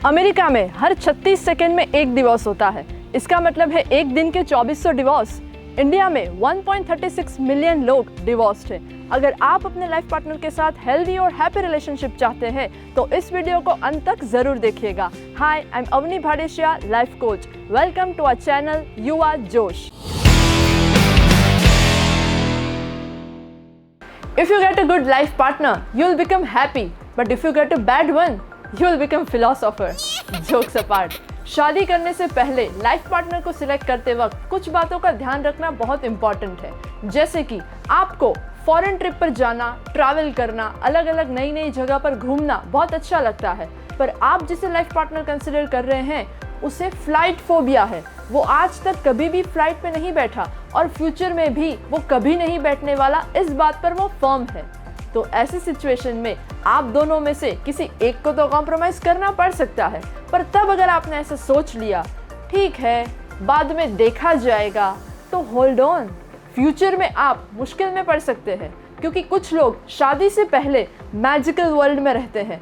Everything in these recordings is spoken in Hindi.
अमेरिका में हर 36 सेकंड में एक डिवोर्स होता है। इसका मतलब है एक दिन के 2400 डिवोर्स। इंडिया में 1.36 मिलियन लोग डिवोर्स्ड हैं। अगर आप अपने लाइफ पार्टनर के साथ हेल्दी और हैप्पी रिलेशनशिप चाहते हैं तो इस वीडियो को अंत तक जरूर देखिएगा। Hi, I am Avani Bhadeshia, life coach. Welcome to our channel Yuva Josh. If you get a good life partner, you'll become happy. But if you get a bad one, you'll become philosopher. Jokes apart. शादी करने से पहले लाइफ पार्टनर को सिलेक्ट करते वक्त कुछ बातों का ध्यान रखना बहुत इम्पोर्टेंट है। जैसे कि आपको फॉरेन ट्रिप पर जाना, ट्रैवल करना, अलग अलग नई नई जगह पर घूमना बहुत अच्छा लगता है, पर आप जिसे लाइफ पार्टनर कंसिडर कर रहे हैं उसे फ्लाइट फोबिया है। वो आज तक कभी भी फ्लाइट पे नहीं बैठा और फ्यूचर में भी वो कभी नहीं बैठने वाला, इस बात पर वो फर्म है। तो ऐसी सिचुएशन में आप दोनों में से किसी एक को तो कॉम्प्रोमाइज करना पड़ सकता है, पर तब अगर आपने ऐसा सोच लिया, ठीक है बाद में देखा जाएगा, तो होल्ड ऑन। फ्यूचर में आप मुश्किल में पड़ सकते हैं, क्योंकि कुछ लोग शादी से पहले मैजिकल वर्ल्ड में रहते हैं।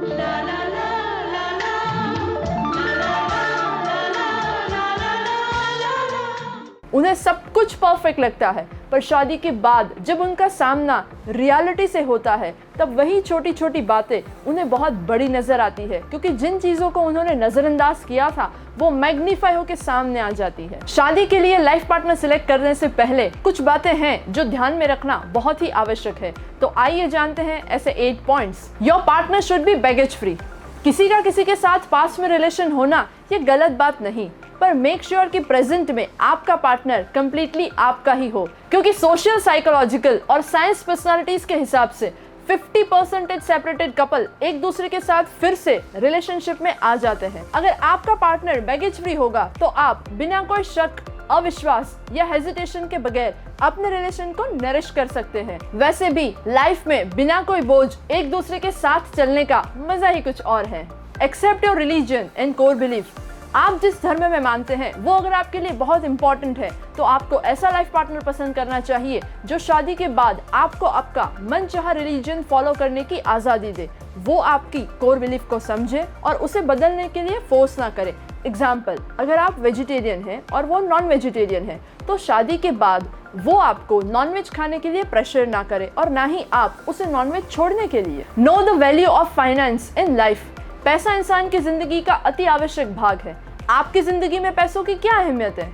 उन्हें सब कुछ परफेक्ट लगता है, पर शादी के बाद जब उनका सामना रियलिटी से होता है तब वही छोटी छोटी बातें उन्हें बहुत बड़ी नजर आती है, क्योंकि जिन चीजों को उन्होंने नजरअंदाज किया था वो मैग्नीफाई होकर सामने आ जाती है। शादी के लिए लाइफ पार्टनर सिलेक्ट करने से पहले कुछ बातें हैं जो ध्यान में रखना बहुत ही आवश्यक है। तो आइए जानते हैं ऐसे 8 points. Your partner should be baggage free. किसी का किसी के साथ पास में रिलेशन होना ये गलत बात नहीं, पर मेक श्योर कि प्रेजेंट में आपका पार्टनर कंप्लीटली आपका ही हो, क्योंकि सोशल, साइकोलॉजिकल और साइंस पर्सनालिटीज के हिसाब से 50% सेपरेटेड कपल एक दूसरे के साथ फिर से रिलेशनशिप में आ जाते हैं। अगर आपका पार्टनर बैगेज फ्री होगा तो आप बिना कोई शक, अविश्वास या हेजिटेशन के बगैर अपने रिलेशन को नरिश कर सकते हैं। वैसे भी लाइफ में बिना कोई बोझ एक दूसरे के साथ चलने का मजा ही कुछ और है। Accept your religion and core belief. आप जिस धर्म में मानते हैं वो अगर आपके लिए बहुत इंपॉर्टेंट है तो आपको ऐसा लाइफ पार्टनर पसंद करना चाहिए जो शादी के बाद आपको आपका मनचाहा रिलीजन फॉलो करने की आज़ादी दे। वो आपकी कोर बिलीफ को समझे और उसे बदलने के लिए फोर्स ना करे। एग्जाम्पल, अगर आप वेजिटेरियन हैं और वो नॉन वेजिटेरियन है तो शादी के बाद वो आपको नॉनवेज खाने के लिए प्रेशर ना करे और ना ही आप उसे नॉनवेज छोड़ने के लिए। Know the value of finance in life. पैसा इंसान की जिंदगी का अति आवश्यक भाग है। आपकी जिंदगी में पैसों की क्या अहमियत है?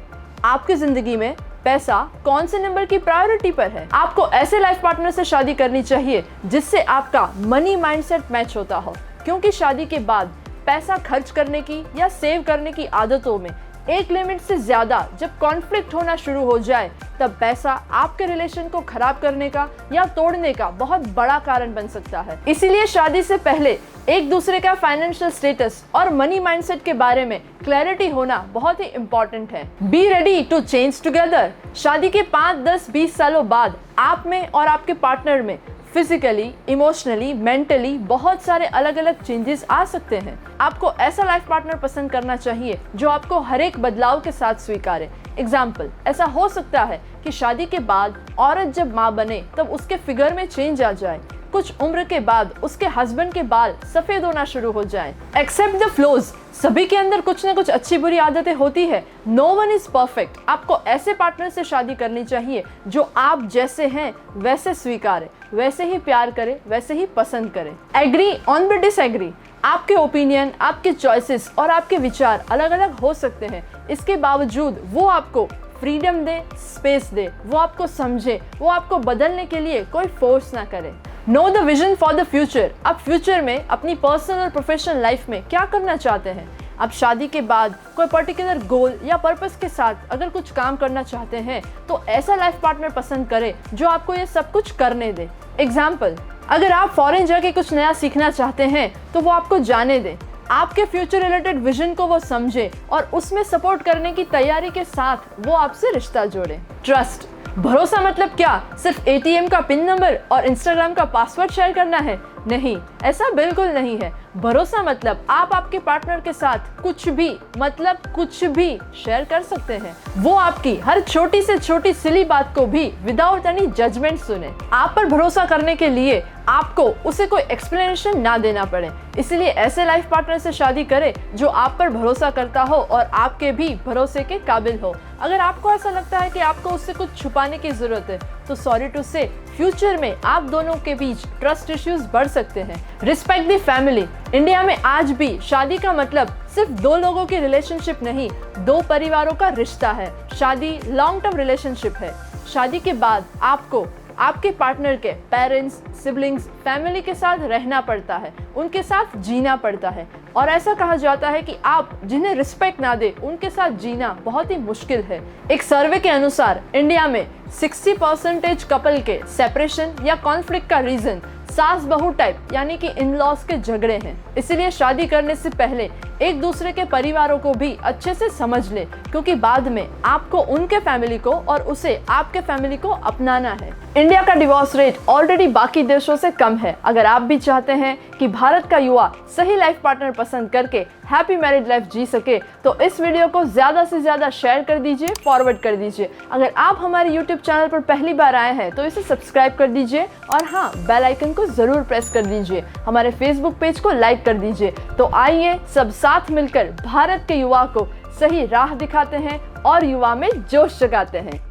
आपकी जिंदगी में पैसा कौन से नंबर की प्रायोरिटी पर है? आपको ऐसे लाइफ पार्टनर से शादी करनी चाहिए जिससे आपका मनी माइंडसेट मैच होता हो, क्योंकि शादी के बाद पैसा खर्च करने की या सेव करने की आदतों में एक लिमिट से ज्यादा जब कॉन्फ्लिक्ट होना शुरू हो जाए तब पैसा आपके रिलेशन को खराब करने का या तोड़ने का बहुत बड़ा कारण बन सकता है। इसीलिए शादी से पहले एक दूसरे का फाइनेंशियल स्टेटस और मनी माइंडसेट के बारे में क्लैरिटी होना बहुत ही इंपॉर्टेंट है। Be ready to change together. शादी के 5, 10, 20 सालों बाद आप में और आपके पार्टनर में फिजिकली, इमोशनली, मेंटली बहुत सारे अलग अलग चेंजेस आ सकते हैं। आपको ऐसा लाइफ पार्टनर पसंद करना चाहिए जो आपको हर एक बदलाव के साथ स्वीकारे। एग्जाम्पल, ऐसा हो सकता है कि शादी के बाद औरत जब माँ बने तब उसके फिगर में चेंज आ जाए। कुछ उम्र के बाद उसके हस्बैंड के बाल सफेद होना शुरू हो जाएं। Accept the flaws. सभी के अंदर कुछ न कुछ अच्छी बुरी आदतें होती है। No one is perfect. आपको ऐसे पार्टनर से शादी करनी चाहिए जो आप जैसे हैं वैसे स्वीकारे, वैसे ही प्यार करे, वैसे ही पसंद करे। Agree on the disagree. आपके ओपिनियन, आपके चॉइसेस और आपके विचार अलग अलग हो सकते हैं। इसके बावजूद वो आपको फ्रीडम दे, स्पेस दे, वो आपको समझे, वो आपको बदलने के लिए कोई फोर्स ना करे। Know the vision for the future. आप फ्यूचर में अपनी पर्सनल और प्रोफेशनल लाइफ में क्या करना चाहते हैं? आप शादी के बाद कोई पर्टिकुलर गोल या पर्पस के साथ अगर कुछ काम करना चाहते हैं तो ऐसा लाइफ पार्टनर पसंद करें जो आपको ये सब कुछ करने दे। एग्जाम्पल, अगर आप फॉरेन जाके कुछ नया सीखना चाहते हैं तो वो आपको जाने दे। आपके फ्यूचर रिलेटेड विजन को वो समझे और उसमें सपोर्ट करने की तैयारी के साथ वो आपसे रिश्ता जोड़े। ट्रस्ट। भरोसा मतलब क्या? सिर्फ एटीएम का पिन नंबर और इंस्टाग्राम का पासवर्ड शेयर करना है? नहीं, ऐसा बिल्कुल नहीं है। भरोसा मतलब आप आपके पार्टनर के साथ कुछ भी, मतलब कुछ भी शेयर कर सकते हैं। वो आपकी हर छोटी से छोटी सिली बात को भी विदाउट एनी जजमेंट सुने। आप पर भरोसा करने के लिए आपको उसे कोई एक्सप्लेनेशन ना देना पड़े। इसलिए ऐसे लाइफ पार्टनर से शादी करें जो आप पर भरोसा करता हो और आपके भी भरोसे के काबिल हो। अगर आपको ऐसा लगता है कि आपको उससे कुछ छुपाने की जरूरत है तो सॉरी टू से, फ्यूचर में आप दोनों के बीच ट्रस्ट इश्यूज बढ़ सकते हैं। Respect the family. इंडिया में आज भी शादी का मतलब सिर्फ दो लोगों की रिलेशनशिप नहीं, दो परिवारों का रिश्ता है। शादी लॉन्ग टर्म रिलेशनशिप है। शादी के बाद आपको आपके पार्टनर के पेरेंट्स, सिबलिंग्स, फैमिली के साथ रहना पड़ता है, उनके साथ जीना पड़ता है। और ऐसा कहा जाता है कि आप जिन्हें रिस्पेक्ट ना दे उनके साथ जीना बहुत ही मुश्किल है। एक सर्वे के अनुसार इंडिया में 60% कपल के सेपरेशन या कॉन्फ्लिक्ट का रीजन सास बहू टाइप यानी कि इन लॉज के झगड़े हैं। इसलिए शादी करने से पहले एक दूसरे के परिवारों को भी अच्छे से समझ ले, क्योंकि बाद में आपको उनके फैमिली को और उसे आपके फैमिली को अपनाना है। इंडिया का डिवोर्स रेट ऑलरेडी बाकी देशों से कम है। अगर आप भी चाहते हैं कि भारत का युवा सही लाइफ पार्टनर पसंद करके हैप्पी मैरिड लाइफ जी सके तो इस वीडियो को ज्यादा से ज्यादा शेयर कर दीजिए, फॉरवर्ड कर दीजिए। अगर आप हमारे YouTube चैनल पर पहली बार आए हैं तो इसे सब्सक्राइब कर दीजिए और हाँ, बेल आइकन को जरूर प्रेस कर दीजिए। हमारे फेसबुक पेज को लाइक कर दीजिए। तो आइए सब साथ मिलकर भारत के युवा को सही राह दिखाते हैं और युवा में जोश जगाते हैं।